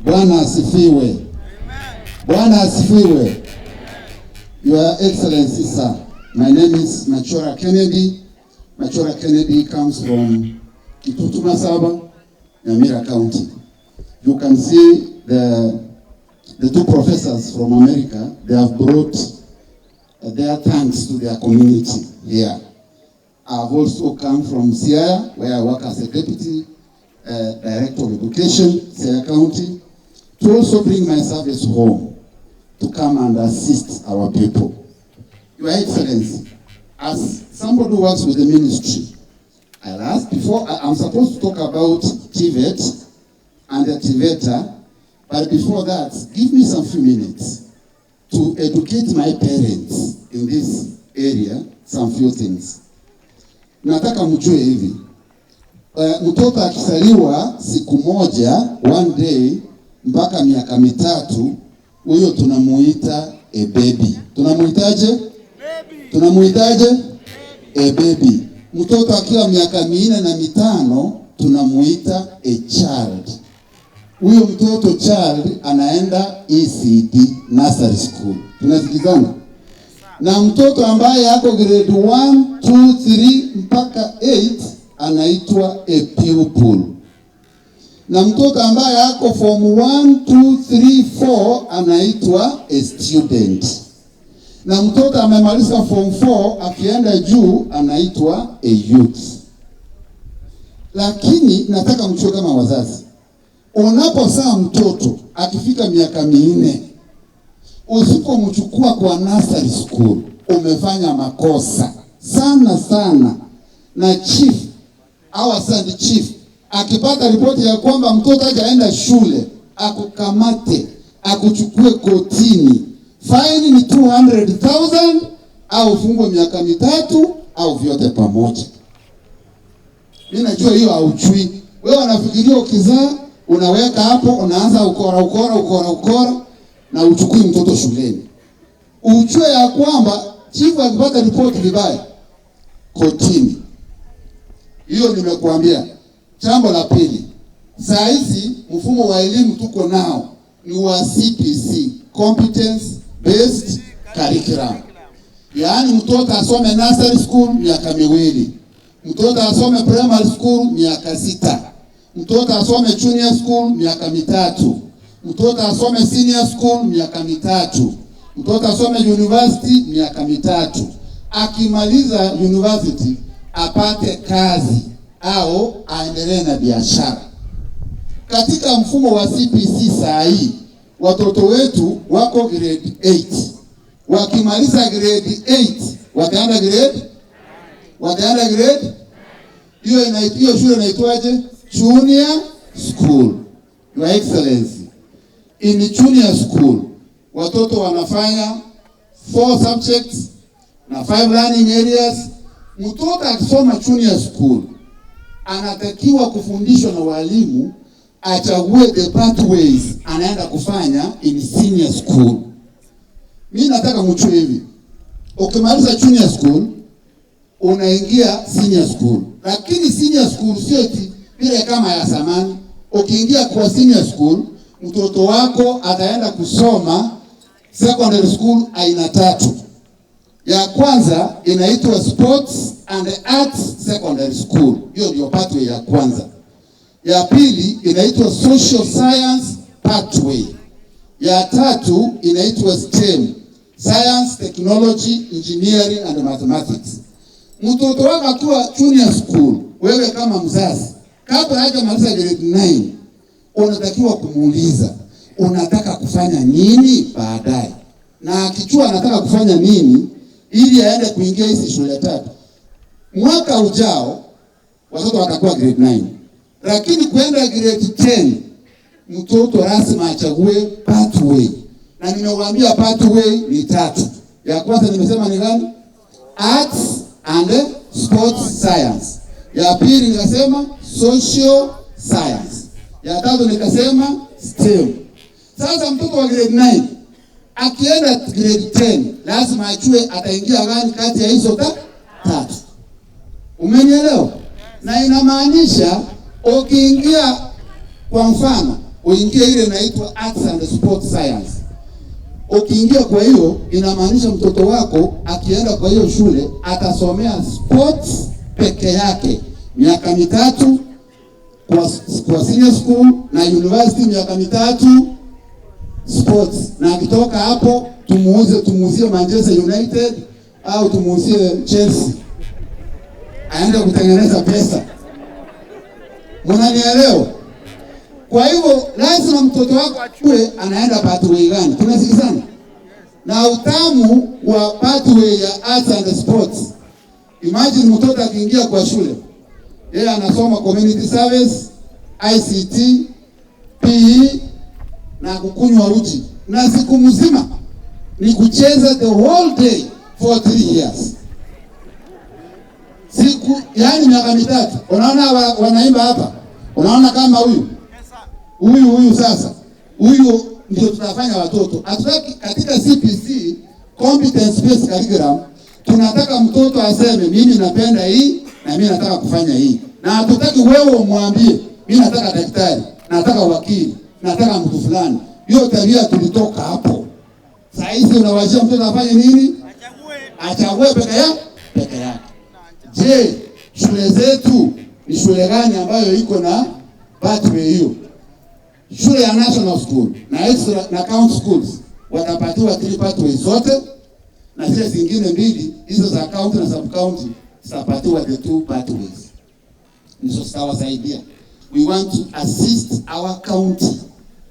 Bwana asifiwe. Bwana asifiwe. Your Excellency, sir. My name is Machora Kennedy. Machora Kennedy comes from Kitutu Masaba, Nyamira County. You can see the two professors from America. They have brought their thanks to their community here. I've also come from Siaya, where I work as a deputy director of education, Siaya County, to also bring my service home to come and assist our people. Your Excellency, as somebody who works with the ministry, I'll ask before, I'm supposed to talk about TVET and the TVETA, but before that, give me some few minutes to educate my parents in this area, some few things. Nataka mjue hivi, mtoto akisaliwa siku moja, one day, mpaka miaka mitatu, huyo tunamuita a baby. Tunamuitaje? Baby. Tunamuitaje? A baby. Mtoto akiwa miaka 4 na 5, tunamuita a child. Huyo mtoto child anaenda ECD, nursery school. Tunasikizana? Na mtoto ambaye yako grade 1, 2, 3 mpaka 8 anaitwa a pupil. Na mtoto ambaye yako form 1, 2, 3, 4 anaitwa a student. Na mtoto amemaliza form 4 akienda juu anaitwa a youth. Lakini nataka mchue kama wazazi, unapozaa mtoto akifika miaka 4, usipomchukua kwa nursery school umefanya makosa sana. Na chief au asante chief akipata ripoti ya kwamba mtoto hajaenda shule, akukamate, akuchukue kotini. Fine ni 200,000 au fungwe miaka 3 au vyote pamoja. Mimi najua hiyo hauchui. Wewe unafikiria ukizaa unaweka hapo, unaanza ukora na uchukui mtoto shuleni. Ujue ya kwamba chief akipata ripoti vibaya, kotini. Hiyo nimekuambia. Jambo la pili, saa hizi mfumo wa elimu tuko nao ni wa CPC, Competence Based Curriculum. Yaani mtoto asome nursery school miaka 2, mtoto asome primary school miaka 6, mtoto asome junior school miaka 3, mtoto asome senior school miaka 3, mtoto asome university miaka 3. Akimaliza university apate kazi au aendelee na biashara. Katika mfumo wa CPC saa hii, watoto wetu wako grade 8. Wakimaliza grade 8, wataenda grade hiyo shule inaitwaje? Junior school. Your Excellency, in junior school watoto wanafanya 4 subjects na 5 learning areas. Mtoto akisoma junior school anatakiwa kufundishwa na walimu achague the pathways anaenda kufanya in senior school. Mimi nataka mchue hivi, ukimaliza junior school unaingia senior school. Lakini senior school sio vile kama ya zamani. Ukiingia kwa senior school, mtoto wako ataenda kusoma secondary school aina 3. Ya kwanza inaitwa Sports and Arts Secondary School. Hiyo ndio pathway ya kwanza. Ya pili inaitwa Social Science Pathway. Ya tatu inaitwa STEM, Science, Technology, Engineering and Mathematics. Mtoto wako akiwa junior school, wewe kama mzazi, kabla hajamaliza grade 9, unatakiwa kumuuliza unataka kufanya nini baadaye. Na akichua anataka kufanya nini ili aende kuingia hizi shule 3. Mwaka ujao watoto watakuwa grade 9. Lakini kwenda grade 10 mtoto lazima achague pathway. Na nimewaambia pathway ni 3. Ya kwanza nimesema ni gani? Arts and Sports Science. Ya pili nikasema Social Science. Ya tatu nikasema STEM. Sasa mtoto wa grade 9 akienda grade 10 lazima achue ataingia gani kati ya hizo 3. Umenielewa? Na inamaanisha ukiingia kwa mfano uingie ile inaitwa Arts and Sports Science. Ukiingia kwa hiyo, inamaanisha mtoto wako akienda kwa hiyo shule atasomea sports peke yake miaka 3 kwa senior school, na university miaka 3 sports, na akitoka hapo tumuuzie Manchester United au tumuuzie Chelsea aende kutengeneza pesa. Mnanielewa? Kwa hivyo lazima mtoto wako achue anaenda pathway gani. Tunasikizana? Na utamu wa pathway ya arts and sports. Imagine mtoto akiingia kwa shule, yeye anasoma community service, ICT, PE na kukunywa uji, na siku mzima ni kucheza the whole day for 3 years. Siku yani miaka 3. Unaona wanaimba hapa? Unaona kama huyu sasa. Huyu ndio tunafanya watoto. Hatutaki katika CPC competence based curriculum, tunataka mtoto aseme mimi napenda hii na mimi nataka kufanya hii. Na hatutaki wewe umwambie mimi nataka daktari, nataka wakili, nataka mtu fulani. Hiyo tabia tulitoka hapo. Sasa hizi unawajia mtoto afanye nini? Achague peke yake. Je, shule zetu ni shule gani ambayo iko na pathway hiyo? Shule ya national school na extra na count schools watapatiwa 3 pathways zote, na zile zingine 2 hizo za county na sub county zitapatiwa the 2 pathways. Niso tutawasaidia. We want to assist our county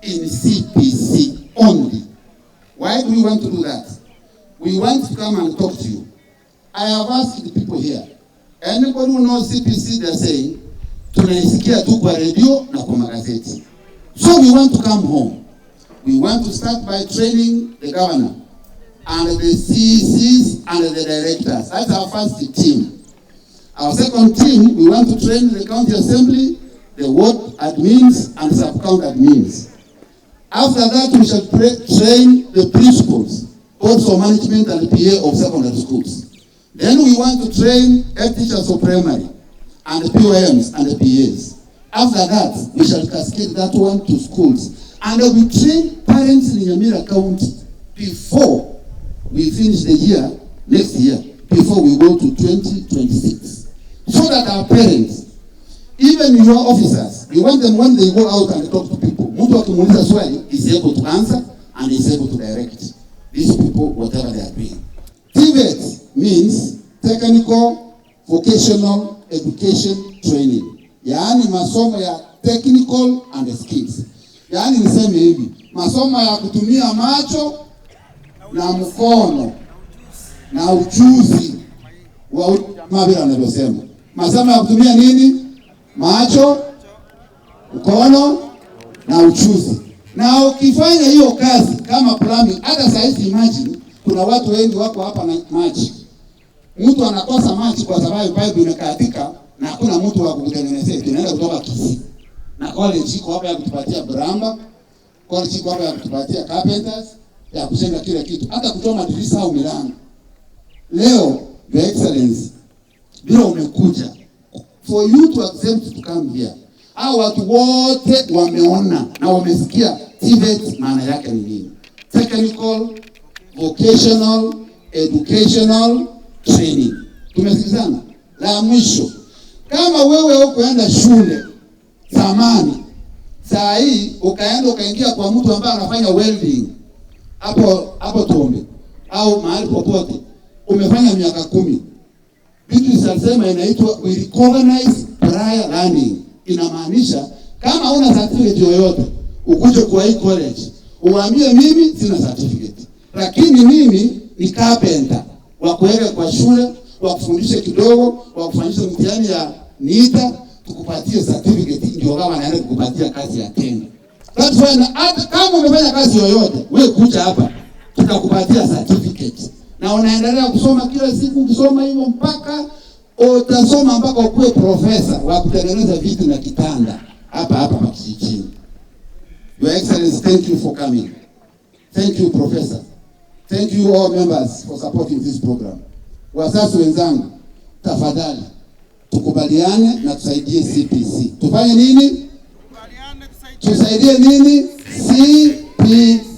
in CPC only. Why do we want to do that? We want to come and talk to you. I have asked the people here. Anybody who knows CPC, they're saying, tunaisikia tu kwa radio na kwa magazeti. So we want to come home. We want to start by training the governor and the CECs and the directors. That's our first team. Our second team, we want to train the county assembly, the ward admins and sub-county admins. After that, we shall train the principals, boards of management and the PA of secondary schools. Then we want to train head teachers of primary and the POMs and the PAs. After that, we shall cascade that one to schools. And we train parents in Nyamira County before we finish the year, next year, before we go to 2026. So that our parents, even your officers, we want them when they go out and talk to people, mtu akimuuliza swali is able to answer and is able to direct these people whatever they are doing. TVET means Technical Vocational Education Training. Yaani masomo ya technical and skills. Yaani niseme hivi, masomo ya kutumia macho na mkono na ujuzi wa mabira anavyosema. Masomo ya kutumia nini? Macho, mkono na ujuzi. Na ukifanya hiyo kazi kama plumbing, hata saizi imagine kuna watu wengi wako hapa na maji. Mtu anakosa maji kwa sababu pipe imekatika na hakuna mtu wa kutengenezea. Tunaenda kutoka Kisii. Na college iko hapa ya kutupatia bramba, college iko hapa ya kutupatia carpenters, ya kujenga kila kitu, hata kuchoma dirisha au milango. Leo, Your Excellency, bila umekuja, for you to accept to come here, hao watu wote wameona na wamesikia TVET maana yake ni nini. Technical Vocational Educational Training. Tumesikizana? La mwisho, kama wewe ukoenda shule zamani, saa hii ukaingia kwa mtu ambaye anafanya welding hapo Tombe au mahali popote, umefanya miaka 10, vitu zinasema inaitwa we recognize prior learning. Inamaanisha kama una certificate yoyote ukuje kwa hii college uambie mimi sina certificate, lakini mimi ni carpenter wa kuweka kwa shule, wa kufundisha kidogo, wa kufanyisha mtihani ya NITA, tukupatie certificate, ndio kama naenda kukupatia kazi ya tena. That's why hata kama umefanya kazi yoyote, wewe kuja hapa tutakupatia certificate. Na unaendelea kusoma kila siku, ukisoma hivyo mpaka utasoma mpaka ukuwe profesa wa kutengeneza viti na kitanda hapa kijijini. Your Excellency, thank you for coming. Thank you, Professor. Thank you all members for supporting this program. Wazazi wenzangu, tafadhali tukubaliane na tusaidie CPC. Tufanye nini? Tukubaliane tusaidie tusaidie nini? CPC.